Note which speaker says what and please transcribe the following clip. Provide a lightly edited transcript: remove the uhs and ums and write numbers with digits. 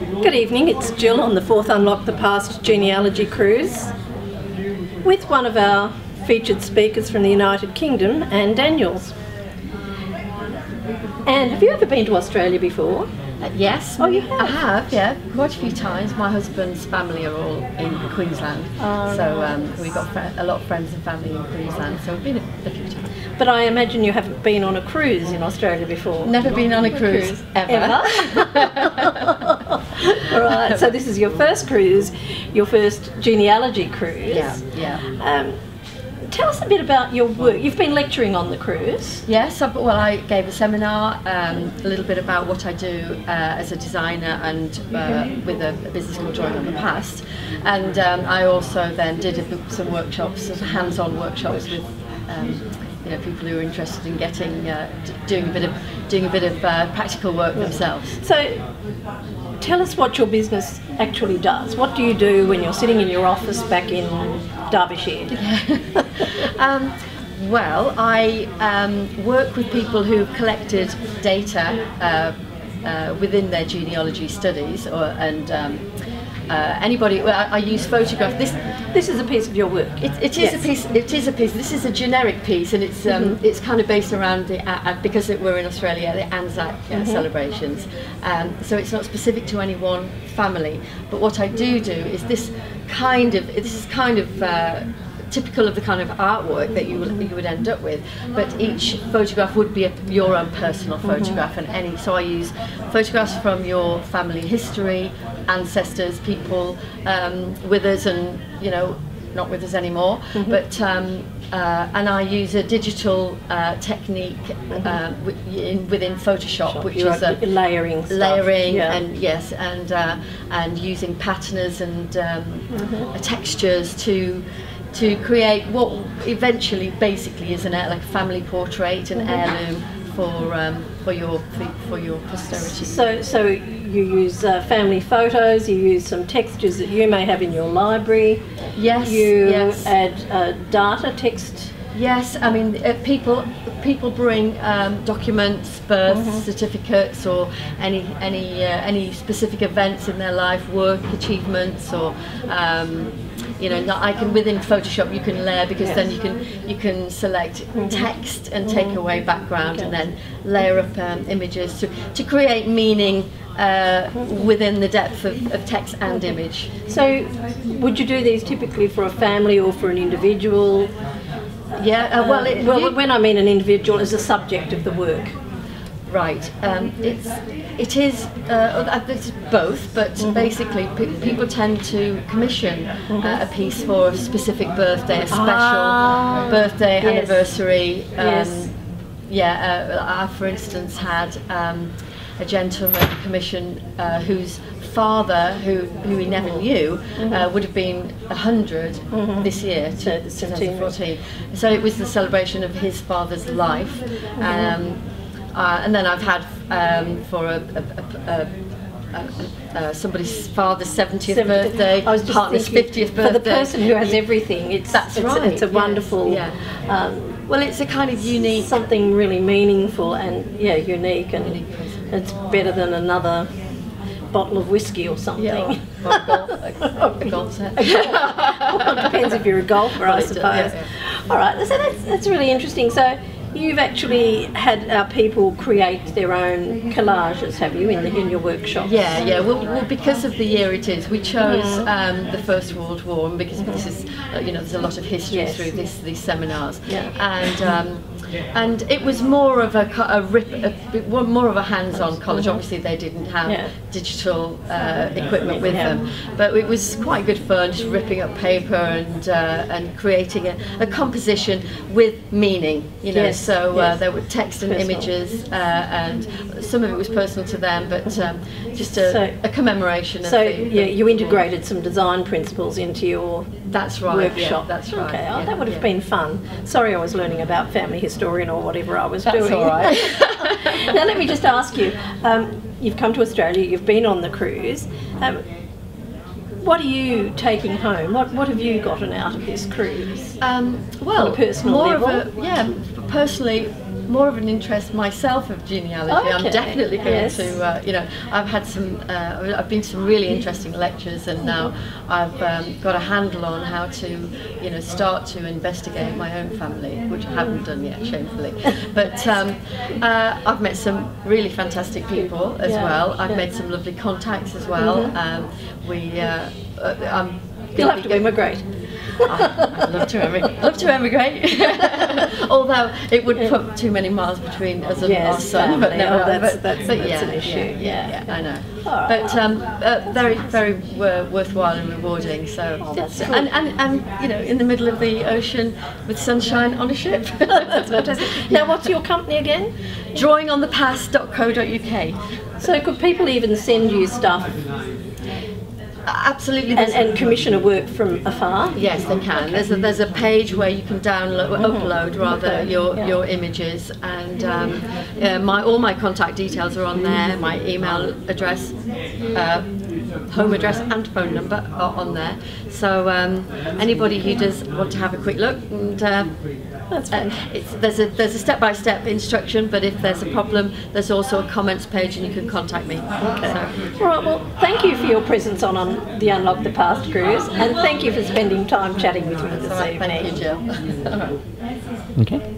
Speaker 1: Good evening, it's Jill on the 4th Unlock the Past genealogy cruise with one of our featured speakers from the United Kingdom, Anne Daniels. And have you ever been to Australia before?
Speaker 2: Yes.
Speaker 1: Oh, you have?
Speaker 2: I have, yeah, quite a few times. My husband's family are all in Queensland, so we've got a lot of friends and family in Queensland, so we've been a few times.
Speaker 1: But I imagine you haven't been on a cruise in Australia before?
Speaker 2: Never been on a cruise, ever.
Speaker 1: All right, so this is your first cruise, your first genealogy cruise.
Speaker 2: Yeah.
Speaker 1: Tell us a bit about your work. You've been lecturing on the cruise.
Speaker 2: Yes, I gave a seminar, a little bit about what I do as a designer and with a business called Drawing on the Past. And I also then did some workshops, some hands-on workshops with people who are interested in doing a bit of practical work themselves.
Speaker 1: So tell us what your business actually does. What do you do when you're sitting in your office back in Derbyshire?
Speaker 2: Well, I work with people who've collected data within their genealogy studies, anybody. Well, I use photographs.
Speaker 1: This is a piece of your work.
Speaker 2: It is a piece. It is a piece. This is a generic piece, and it's kind of based around because we're in Australia, the Anzac celebrations. So it's not specific to any one family. But what I do is this is kind of typical of the kind of artwork that you would end up with, but each photograph would be your own personal photograph, so I use photographs from your family history, ancestors, people with us and not with us anymore, but and I use a digital technique within Photoshop, which is
Speaker 1: layering
Speaker 2: and using patterns and textures to create what eventually basically is like a family portrait, an heirloom for your posterity.
Speaker 1: So you use family photos, you use some textures that you may have in your library.
Speaker 2: Yes.
Speaker 1: You add data, text.
Speaker 2: Yes, I mean people bring documents, birth certificates, or any specific events in their life, work achievements, or I can within Photoshop you can layer, because then you can select text and take away background, and then layer up images to create meaning within the depth of text and image.
Speaker 1: So would you do these typically for a family or for an individual?
Speaker 2: Yeah,
Speaker 1: when I mean an individual as a subject of the work.
Speaker 2: Right. It is both, but basically people tend to commission a piece for a specific birthday, a special birthday, anniversary. I, for instance, had a gentleman commission whose father, who he never knew, would have been 100 this year, 2014. So it was the celebration of his father's life. And then I've had for somebody's father's 70th birthday, partner's 50th birthday.
Speaker 1: For the person who has everything, it's a wonderful.
Speaker 2: Well, it's a kind of unique,
Speaker 1: something really meaningful and unique, and it's better than another bottle of whiskey or something.
Speaker 2: Yeah, or a golf set.
Speaker 1: Well, it depends if you're a golfer, I suppose. All right, so that's really interesting. So you've actually had our people create their own collages, have you, in your workshop?
Speaker 2: Yeah. Well, because of the year it is, we chose the First World War, and because this is, there's a lot of history through these seminars, and it was more of more of a hands-on college. Obviously, they didn't have digital equipment with them, but it was quite good fun, just ripping up paper and creating a composition with meaning. So there were text and images, and some of it was personal to them, but just a commemoration.
Speaker 1: You integrated some design principles into your workshop.
Speaker 2: Yeah, that's right.
Speaker 1: Okay, that would have been fun. Sorry, I was learning about family historian or whatever I was doing.
Speaker 2: That's all right.
Speaker 1: Now let me just ask you. You've come to Australia. You've been on the cruise. What are you taking home? What have you gotten out of this cruise?
Speaker 2: Well,
Speaker 1: on a personal level?
Speaker 2: Personally, more of an interest myself of genealogy. I'm definitely going to, you know, I've had some, I've been to some really interesting lectures, and now I've got a handle on how to, you know, start to investigate my own family, which I haven't done yet, shamefully. But I've met some really fantastic people as well. I've made some lovely contacts as well.
Speaker 1: You'll have to immigrate.
Speaker 2: I'd love to emigrate. Although it would put too many miles between us and our son. But no,
Speaker 1: that's an issue.
Speaker 2: Yeah, I know. But very, very worthwhile and rewarding. So, and you know, in the middle of the ocean with sunshine on a ship.
Speaker 1: That's fantastic. Now, what's your company again?
Speaker 2: Drawingonthepast.co.uk.
Speaker 1: So, could people even send you stuff?
Speaker 2: Absolutely,
Speaker 1: and commission a work from afar?
Speaker 2: Yes, they can. There's a page where you can upload your images, and all my contact details are on there. My email address, home address, and phone number are on there. So anybody who does want to have a quick look, and
Speaker 1: that's fun.
Speaker 2: There's a step-by-step instruction, but if there's a problem, there's also a comments page, and you can contact me.
Speaker 1: Okay. So. All right. Well, thank you for your presence on the Unlock the Past cruise, and thank you for spending time chatting with me this evening.
Speaker 2: Thank you, Jill.
Speaker 3: Okay.